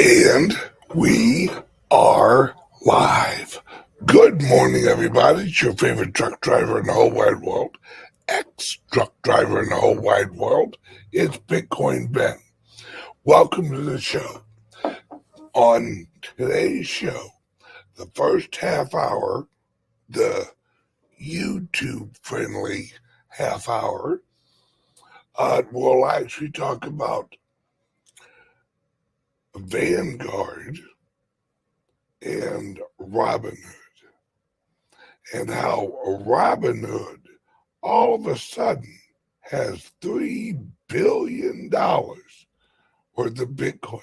And we are live. Good morning, everybody. It's your favorite truck driver in the whole wide world, ex-truck driver in the whole wide world. It's Bitcoin Ben. Welcome to the show. On today's show, the first half hour, the YouTube-friendly half hour, we'll actually talk about Vanguard and Robinhood, and how Robinhood all of a sudden has $3 billion worth of Bitcoin.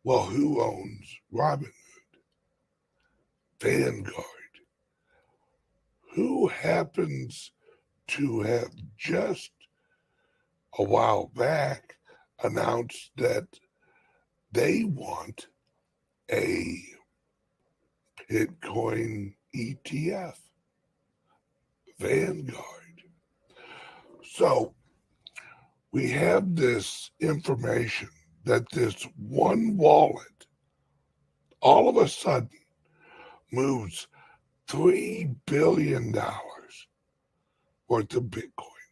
Well, who owns Robinhood? Vanguard. Who happens to have just a while back announced that they want a Bitcoin ETF, Vanguard. So we have this information that this one wallet all of a sudden moves $3 billion worth of Bitcoin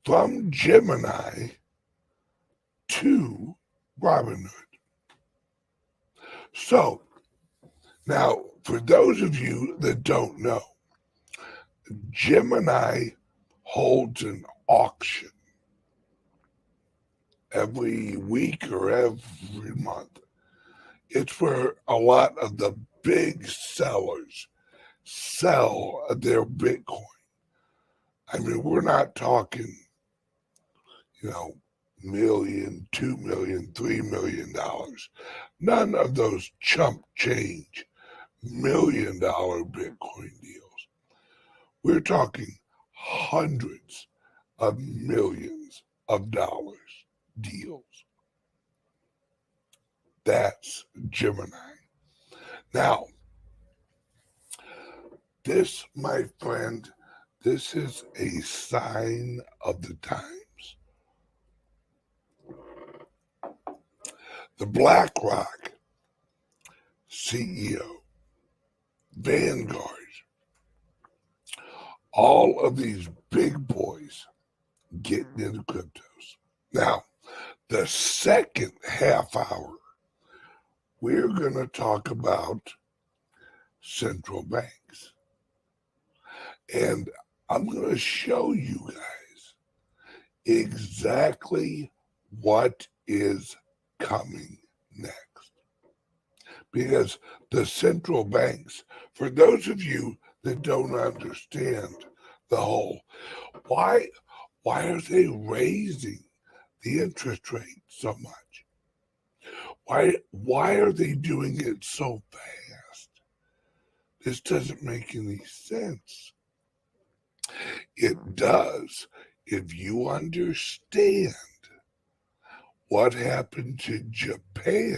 from Gemini to Robinhood. So now, for those of you that don't know, Gemini holds an auction every week or every month. It's where a lot of the big sellers sell their Bitcoin. I mean, we're not talking, million, $2 million, $3 million. None of those chump change $1 million Bitcoin deals. We're talking hundreds of millions of dollars deals. That's Gemini. Now, this, my friend, this is a sign of the times. The BlackRock CEO, Vanguard, all of these big boys getting into cryptos. Now, the second half hour, we're going to talk about central banks. And I'm going to show you guys exactly what is coming next. Because the central banks, for those of you that don't understand the whole, why are they raising the interest rate so much? Why are they doing it so fast? This doesn't make any sense. It does if you understand what happened to Japan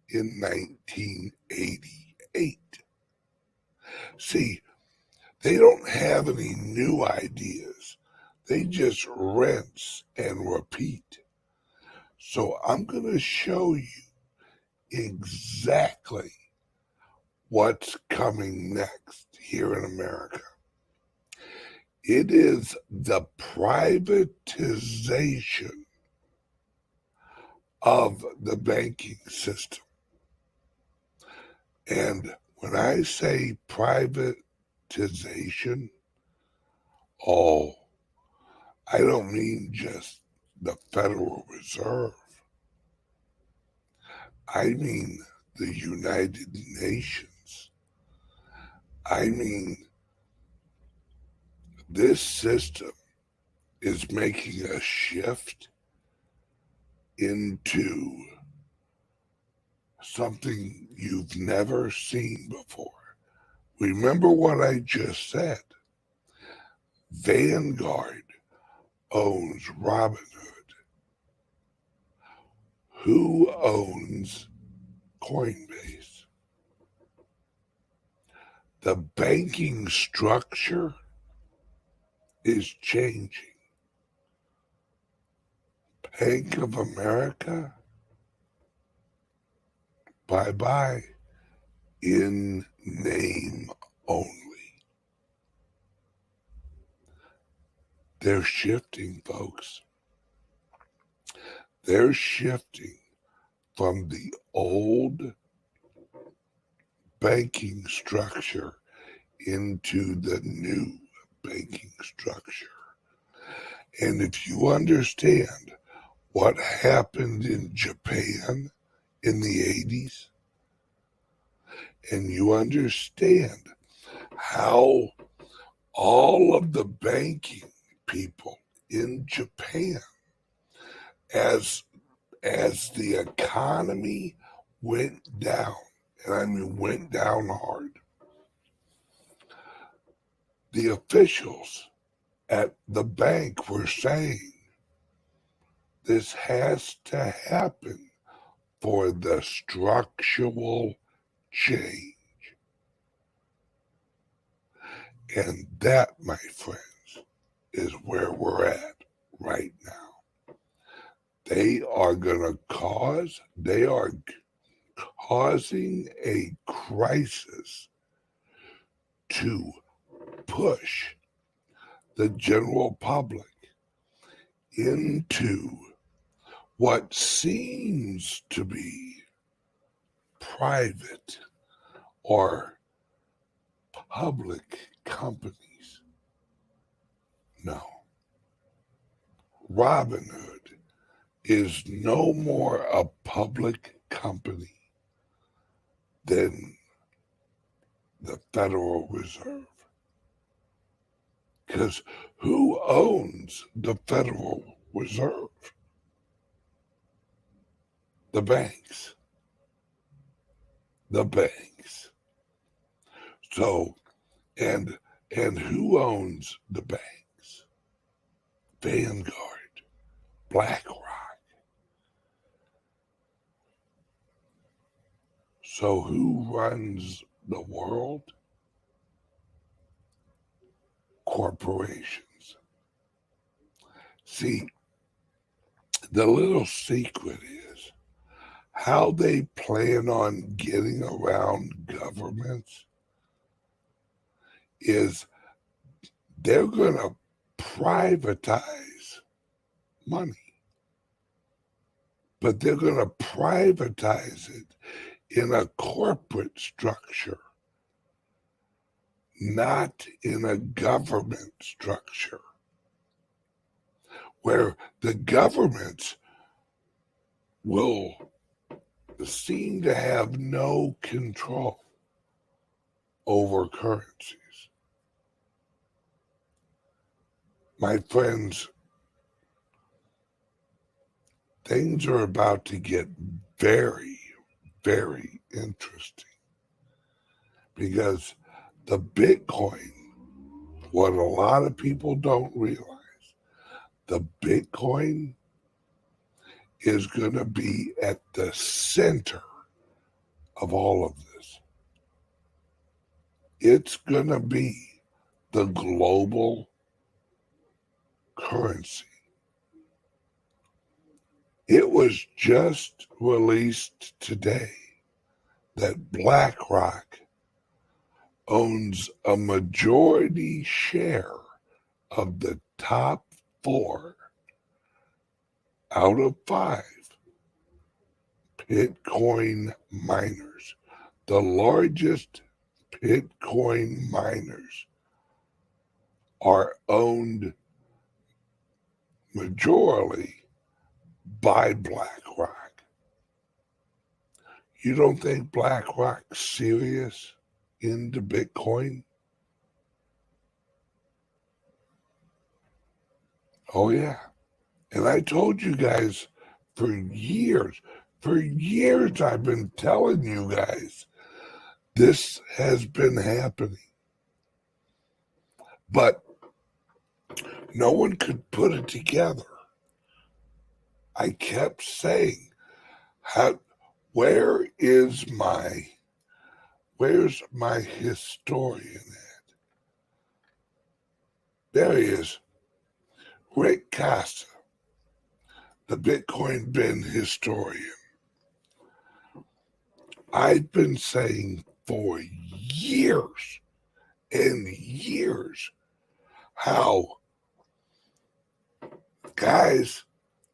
in 1988. See, they don't have any new ideas. They just rinse and repeat. So I'm going to show you exactly what's coming next here in America. It is the privatization of the banking system. And when I say privatization, I don't mean just the Federal Reserve. I mean the United Nations. I mean, this system is making a shift into something you've never seen before. Remember what I just said. Vanguard owns Robinhood. Who owns Coinbase? The banking structure is changing. Bank of America Bye-bye in name only. They're shifting, folks. They're shifting from the old banking structure into the new banking structure. And if you understand what happened in Japan in the 80s, and you understand how all of the banking people in Japan, as the economy went down, and I mean went down hard, the officials at the bank were saying this has to happen for the structural change. And that, my friends, is where we're at right now. They are causing a crisis to push the general public into what seems to be private or public companies. No. Robinhood is no more a public company than the Federal Reserve. Because who owns the Federal Reserve? The banks. The banks. So, and who owns the banks? Vanguard, BlackRock. So who runs the world? Corporations. See, the little secret is how they plan on getting around governments is they're going to privatize money, but they're going to privatize it in a corporate structure, not in a government structure, where the governments will seem to have no control over currencies. My friends, things are about to get very, very interesting because the Bitcoin, what a lot of people don't realize, the Bitcoin is going to be at the center of all of this. It's going to be the global currency. It was just released today that BlackRock owns a majority share of the top 4 out of 5 Bitcoin miners. The largest Bitcoin miners are owned majorly by BlackRock. You don't think BlackRock's serious into Bitcoin? Oh, yeah. And I told you guys for years I've been telling you guys this has been happening. But no one could put it together. I kept saying, where's my historian at? There he is. Rick Costa, the Bitcoin bin historian. I've been saying for years and years how, guys,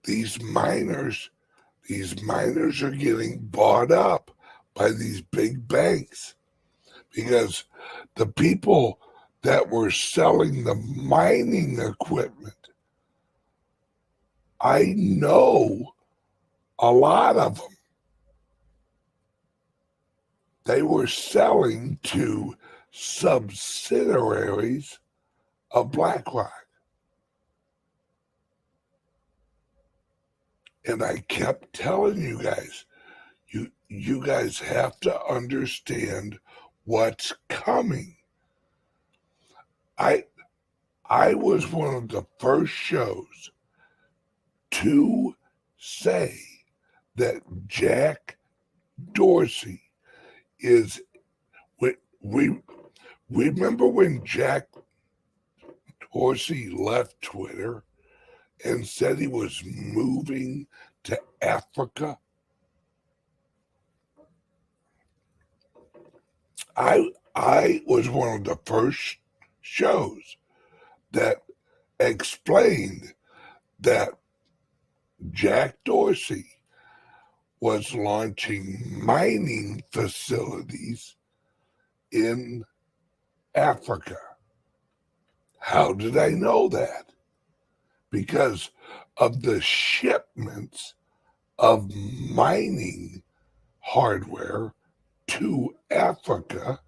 these miners are getting bought up by these big banks, because the people that were selling the mining equipment, I know a lot of them, they were selling to subsidiaries of BlackRock. And I kept telling you guys, you guys have to understand what's coming. I was one of the first shows to say that Jack Dorsey is, we remember when Jack Dorsey left Twitter and said he was moving to Africa? I was one of the first shows that explained that Jack Dorsey was launching mining facilities in Africa. How did I know that? Because of the shipments of mining hardware to Africa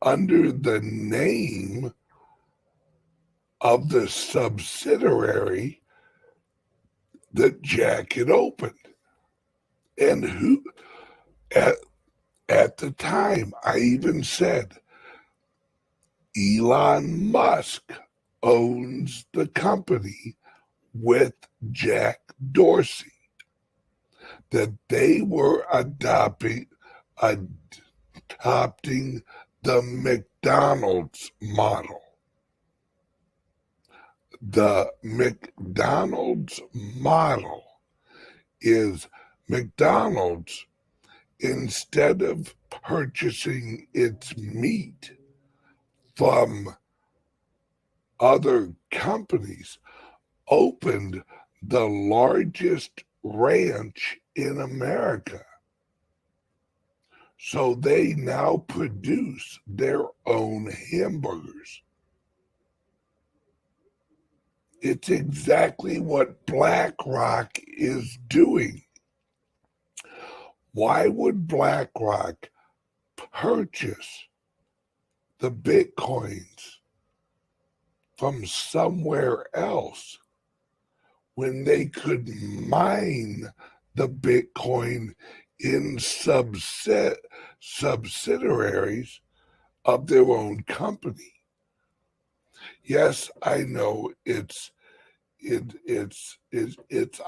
under the name of the subsidiary that Jack had opened. And who, at the time, I even said, Elon Musk owns the company with Jack Dorsey, that they were adopting the McDonald's model. The McDonald's model is McDonald's, instead of purchasing its meat from other companies, opened the largest ranch in America. So they now produce their own hamburgers. It's exactly what BlackRock is doing. Why would BlackRock purchase the Bitcoins from somewhere else when they could mine the Bitcoin in subsidiaries of their own company? Yes, I know it's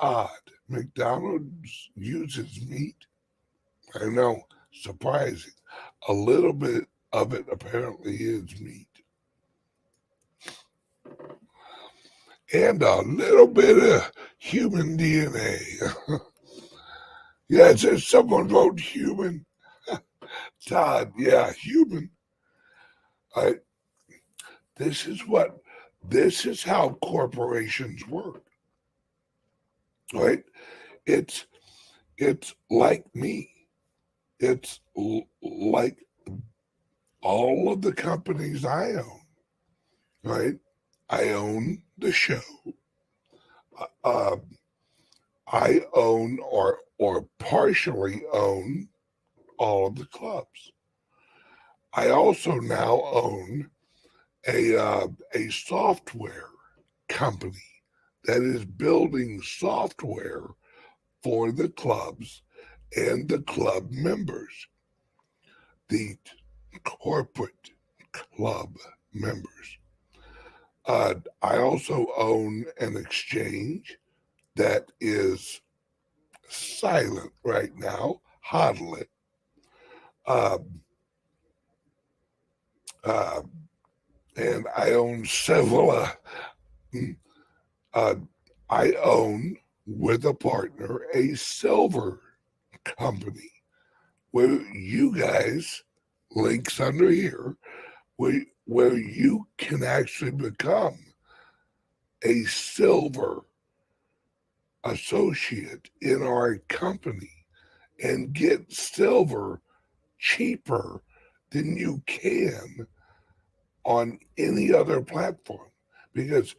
odd. McDonald's uses meat. I know, surprising. A little bit of it apparently is meat. And a little bit of human DNA. Yeah, it says someone wrote human. Todd, yeah, human. This is how corporations work, right? It's like me. It's like all of the companies I own, right? I own the show. I own or partially own all of the clubs. I also now own a software company that is building software for the clubs and the club members, the corporate club members. I also own an exchange that is silent right now, Hodl. And I own several. I own, with a partner, a silver company where you guys, links under here, where you can actually become a silver associate in our company and get silver cheaper than you can on any other platform, because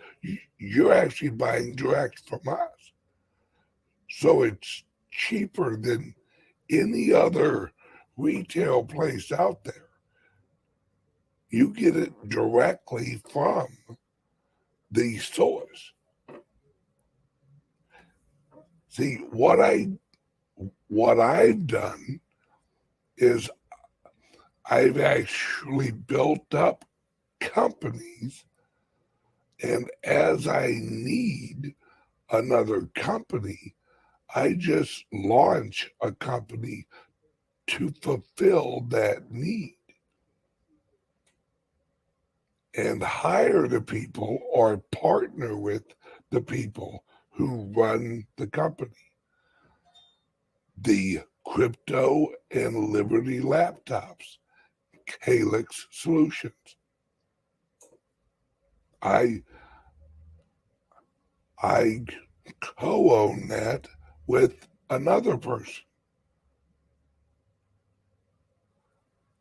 you're actually buying direct from us. So it's cheaper than any other retail place out there. You get it directly from the source. See, what I've done is I've actually built up companies, and as I need another company, I just launch a company to fulfill that need and hire the people or partner with the people who run the company. The crypto and Liberty laptops, CALIX Solutions. I co-own that with another person.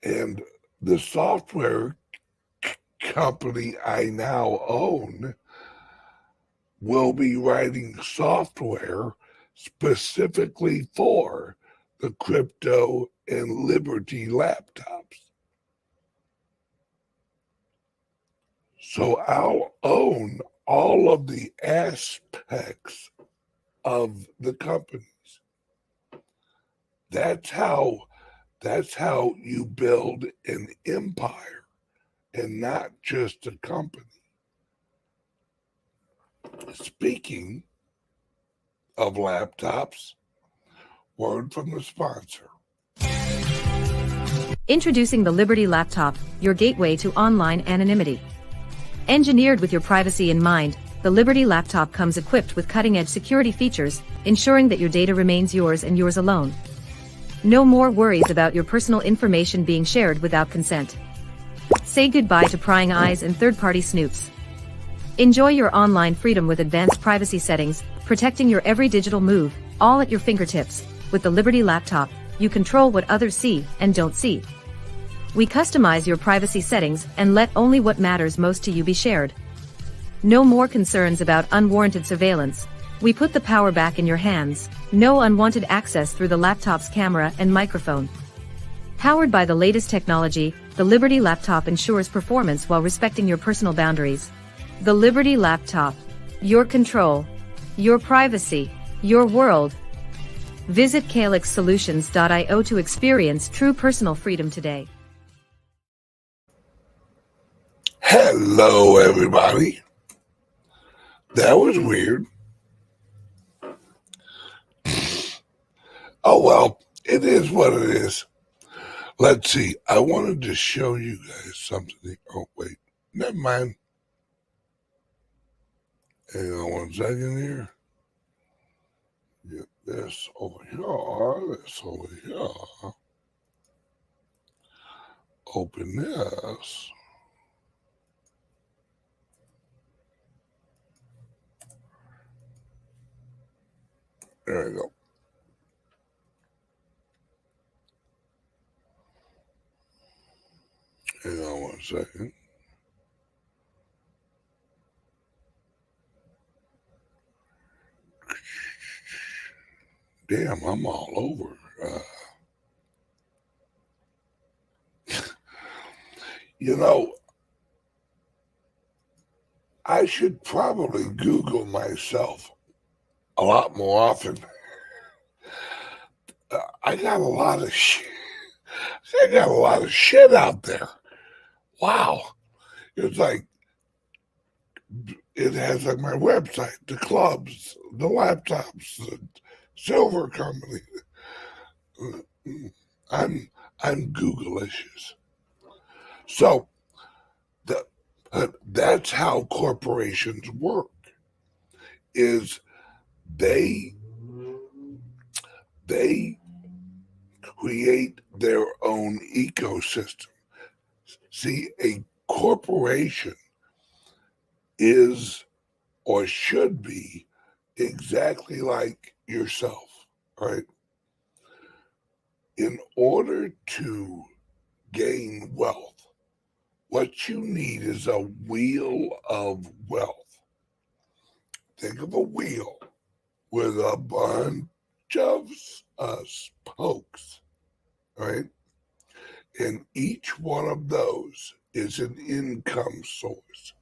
And the software company I now own will be writing software specifically for the crypto and Liberty laptops. So I'll own all of the aspects of the companies. That's how you build an empire and not just a company. Speaking of laptops, word from the sponsor. Introducing the Liberty Laptop, your gateway to online anonymity. Engineered with your privacy in mind, the Liberty Laptop comes equipped with cutting-edge security features, ensuring that your data remains yours and yours alone. No more worries about your personal information being shared without consent. Say goodbye to prying eyes and third-party snoops. Enjoy your online freedom with advanced privacy settings, protecting your every digital move, all at your fingertips. With the Liberty Laptop, you control what others see and don't see. We customize your privacy settings and let only what matters most to you be shared. No more concerns about unwarranted surveillance. We put the power back in your hands. No unwanted access through the laptop's camera and microphone. Powered by the latest technology, the Liberty Laptop ensures performance while respecting your personal boundaries. The Liberty Laptop. Your control. Your privacy. Your world. Visit calixsolutions.io to experience true personal freedom today. Hello, everybody. That was weird. Oh, well, it is what it is. Let's see. I wanted to show you guys something. Oh, wait. Never mind. Hang on 1 second here. Get this over here. This over here. Open this. There we go. Hang on 1 second. Damn, I'm all over. You know, I should probably Google myself a lot more often. I got a lot of shit. I got a lot of shit out there. Wow. It's like, it has like my website, the clubs, the laptops, the silver company. I'm Google-licious. So that's how corporations work. Is they create their own ecosystem. See, a corporation is or should be exactly like yourself, right? In order to gain wealth, what you need is a wheel of wealth. Think of a wheel with a bunch of spokes, right? And each one of those is an income source.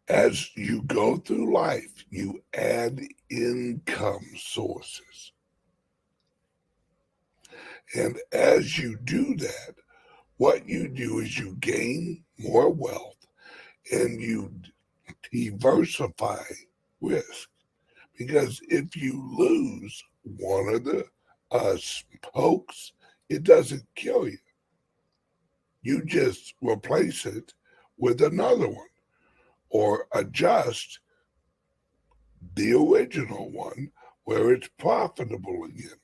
As you go through life, you add income sources. And as you do that, what you do is you gain more wealth and you diversify risk. Because if you lose one of the spokes, it doesn't kill you. You just replace it with another one or adjust the original one where it's profitable again.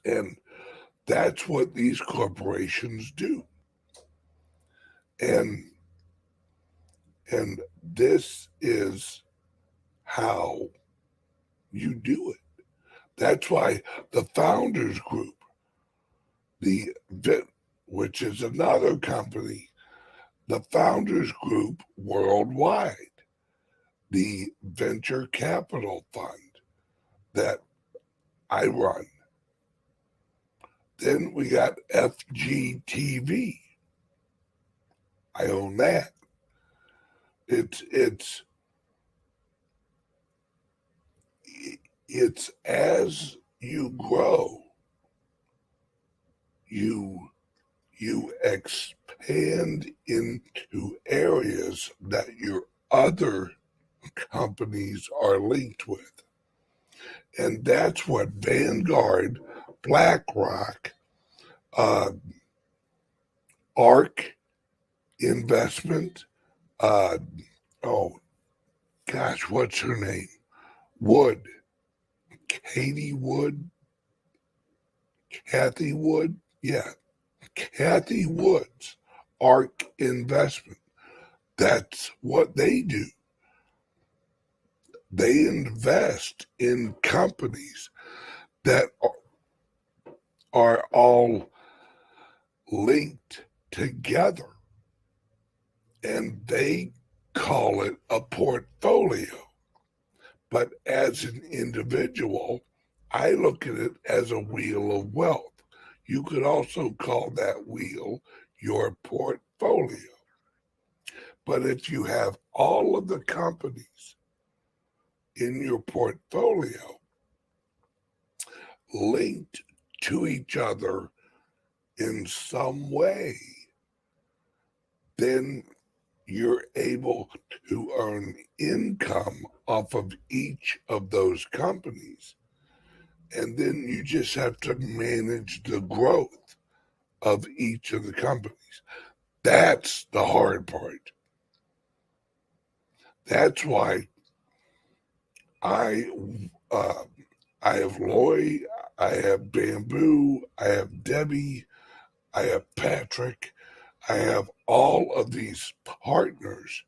And that's what these corporations do. And this is how you do it. That's why the Founders Group, which is another company, the Founders Group Worldwide, the venture capital fund that I run. Then we got FGTV. I own that. It's as you grow, you expand into areas that your other companies are linked with. And that's what Vanguard, BlackRock, ARK Investment, oh gosh, what's her name? Wood. Katie Wood? Kathy Wood? Yeah. Kathy Wood's ARK Investment. That's what they do. They invest in companies that are all linked together, and they call it a portfolio. But as an individual, I look at it as a wheel of wealth. You could also call that wheel your portfolio. But if you have all of the companies in your portfolio linked to each other in some way, then you're able to earn income off of each of those companies. And then you just have to manage the growth of each of the companies. That's the hard part. That's why I have Loy, I have Bamboo, I have Debbie, I have Patrick, I have all of these partners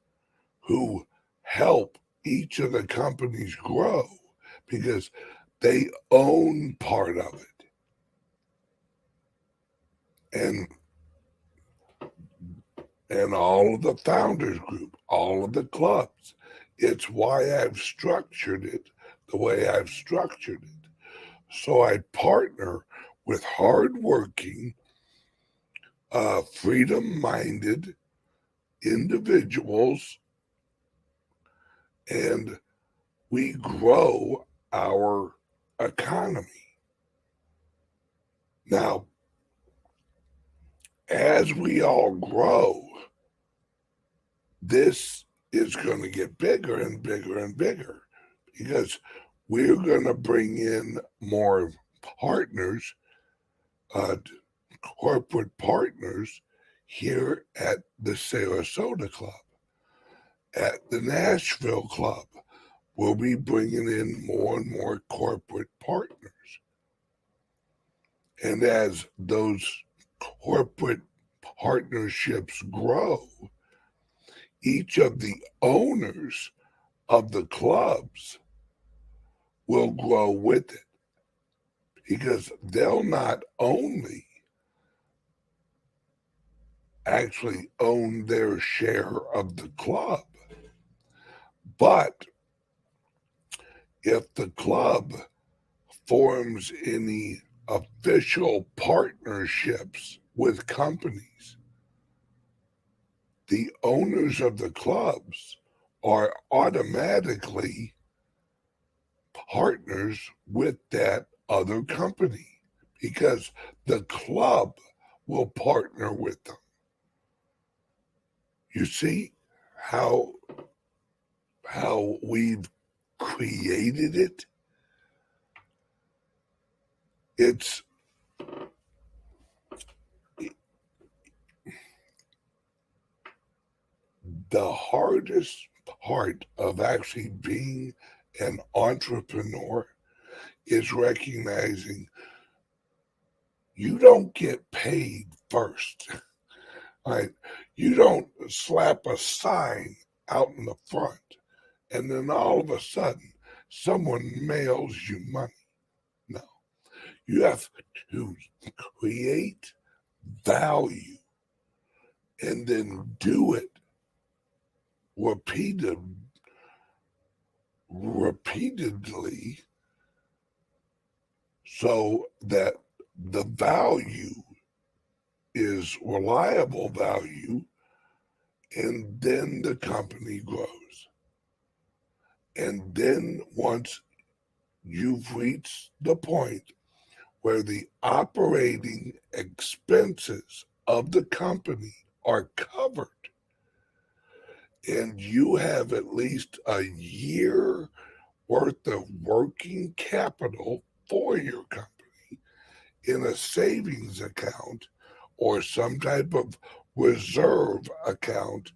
who help each of the companies grow because they own part of it. And all of the Founders Group, all of the clubs. It's why I've structured it the way I've structured it. So I partner with hardworking, freedom-minded individuals, and we grow our economy. Now, as we all grow, this is going to get bigger and bigger and bigger because we're going to bring in more partners, corporate partners here at the Sarasota Club. At the Nashville Club, we'll be bringing in more and more corporate partners. And as those corporate partnerships grow, each of the owners of the clubs will grow with it, because they'll not only actually own their share of the club, but if the club forms any official partnerships with companies, the owners of the clubs are automatically partners with that other company, because the club will partner with them. You see how we've created it? It's the hardest part of actually being an entrepreneur is recognizing you don't get paid first. Right? You don't slap a sign out in the front and then all of a sudden someone mails you money. No, you have to create value and then do it repeatedly, so that the value is reliable value, and then the company grows. And then once you've reached the point where the operating expenses of the company are covered, and you have at least a year worth of working capital for your company in a savings account or some type of reserve account,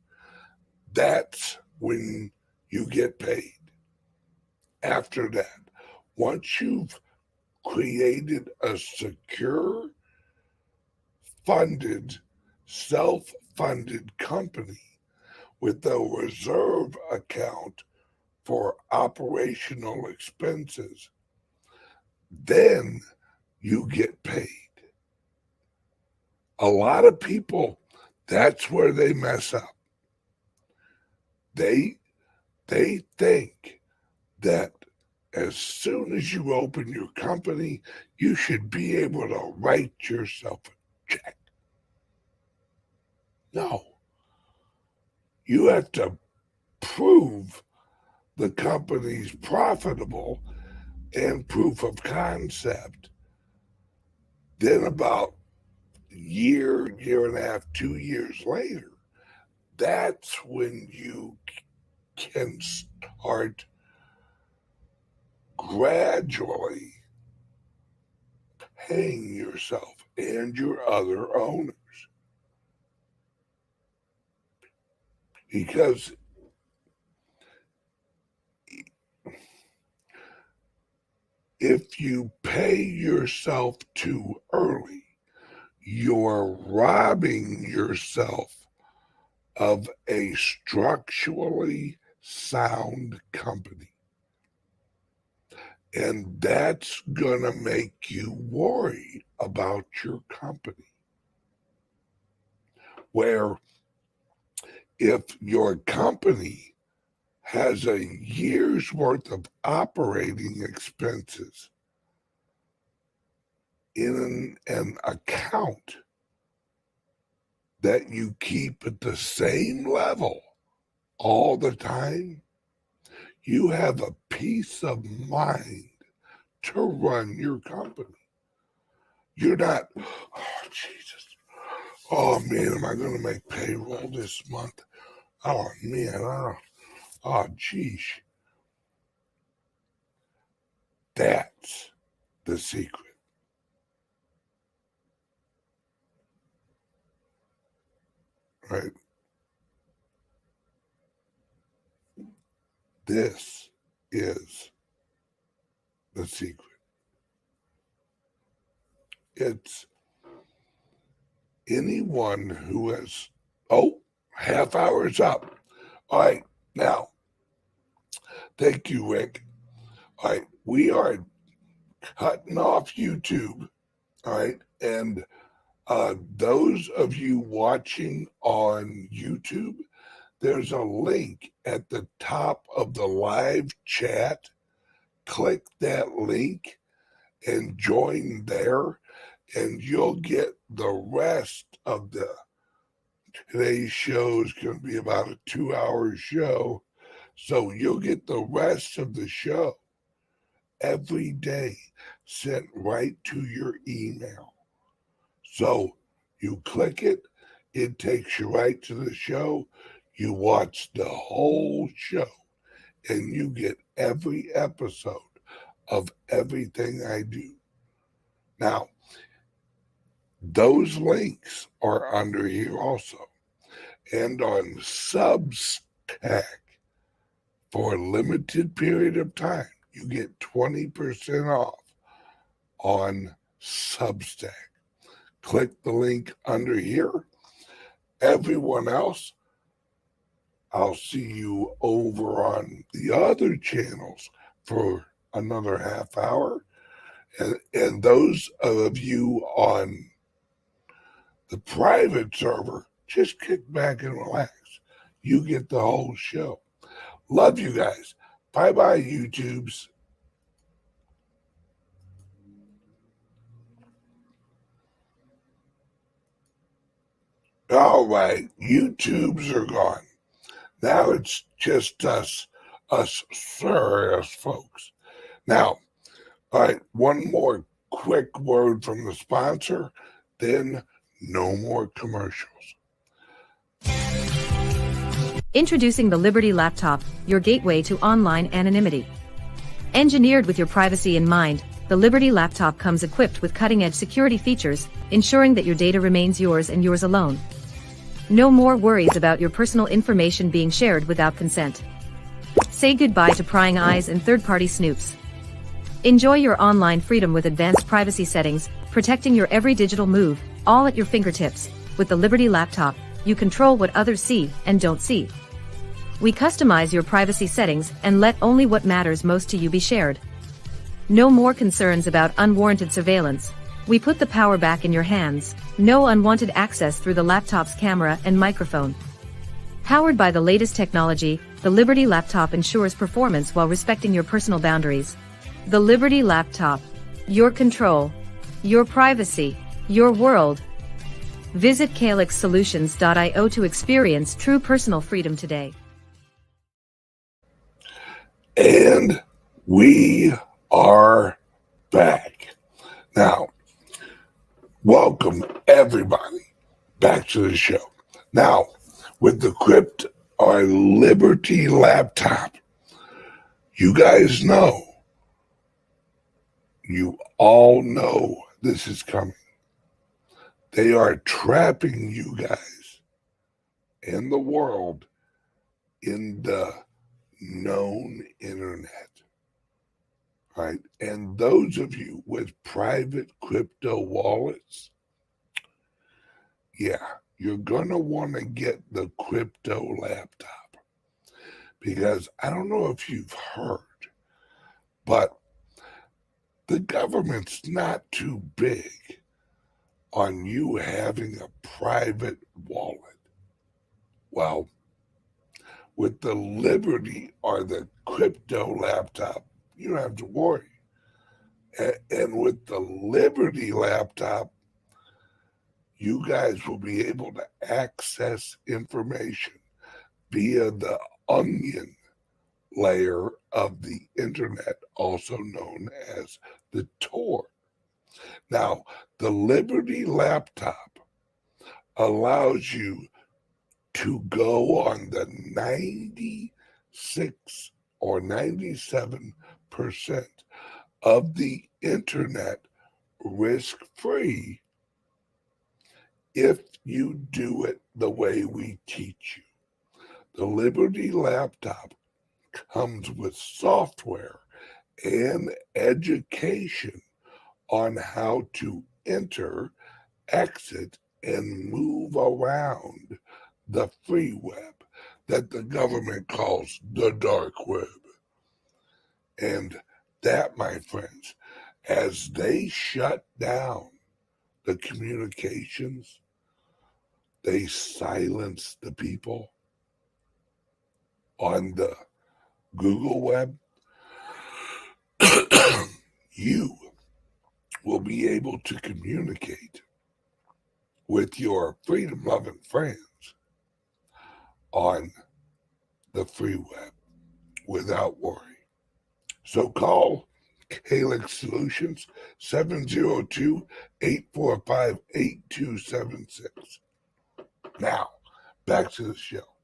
that's when you get paid. After that, once you've created a secure, funded, self-funded company with a reserve account for operational expenses, then you get paid. A lot of people, that's where they mess up. They think that as soon as you open your company, you should be able to write yourself a check. No. You have to prove the company's profitable and proof of concept. Then about a year and a half, 2 years later, that's when you can start gradually paying yourself and your other owners. Because if you pay yourself too early, you're robbing yourself of a structurally sound company. And that's going to make you worry about your company. Where if your company has a year's worth of operating expenses in an account that you keep at the same level all the time, you have a peace of mind to run your company. You're not, oh, Jesus. Oh, man, am I going to make payroll this month? Oh, man. Oh, geez. That's the secret. Right? This is the secret. It's anyone who has, half hour's up. All right, now, thank you, Rick. All right, we are cutting off YouTube. All right, and those of you watching on YouTube, there's a link at the top of the live chat. Click that link and join there, and you'll get the rest of today's show is going to be about a 2-hour show. So you'll get the rest of the show every day sent right to your email. So you click it, it takes you right to the show. You watch the whole show, and you get every episode of everything I do. Now, those links are under here also. And on SUBSTACK, for a limited period of time, you get 20% off on SUBSTACK. Click the link under here. Everyone else, I'll see you over on the other channels for another half hour. And those of you on the private server, just kick back and relax. You get the whole show. Love you guys. Bye-bye, YouTubes. All right, YouTubes are gone. Now it's just us folks. Now, all right, one more quick word from the sponsor, then no more commercials. Introducing the Liberty Laptop, your gateway to online anonymity. Engineered with your privacy in mind, the Liberty Laptop comes equipped with cutting-edge security features, ensuring that your data remains yours and yours alone. No more worries about your personal information being shared without consent. Say goodbye to prying eyes and third-party snoops. Enjoy your online freedom with advanced privacy settings, protecting your every digital move, all at your fingertips. With the Liberty Laptop, you control what others see and don't see. We customize your privacy settings and let only what matters most to you be shared. No more concerns about unwarranted surveillance. We put the power back in your hands. No unwanted access through the laptop's camera and microphone. Powered by the latest technology, the Liberty Laptop ensures performance while respecting your personal boundaries. The Liberty Laptop. Your control. Your privacy. Your world. Visit calixsolutions.io to experience true personal freedom today. And we are back. Now, welcome everybody back to the show. Now, with the Liberty Laptop, you guys know, you all know this is coming. They are trapping you guys and the world in the known internet, right? And those of you with private crypto wallets, yeah, you're going to want to get the crypto laptop, because I don't know if you've heard, but the government's not too big on you having a private wallet. Well, with the Liberty or the crypto laptop, you don't have to worry. And with the Liberty Laptop, you guys will be able to access information via the onion layer of the internet, also known as the Tor. Now, the Liberty Laptop allows you to go on the 96 or 97% of the internet risk-free if you do it the way we teach you. The Liberty Laptop comes with software and education on how to enter, exit, and move around the free web that the government calls the dark web. And that, my friends, as they shut down the communications, they silence the people on the Google web, you will be able to communicate with your freedom-loving friends on the free web without worry. So call CALIX Solutions 702-845-8276. Now, back to the show.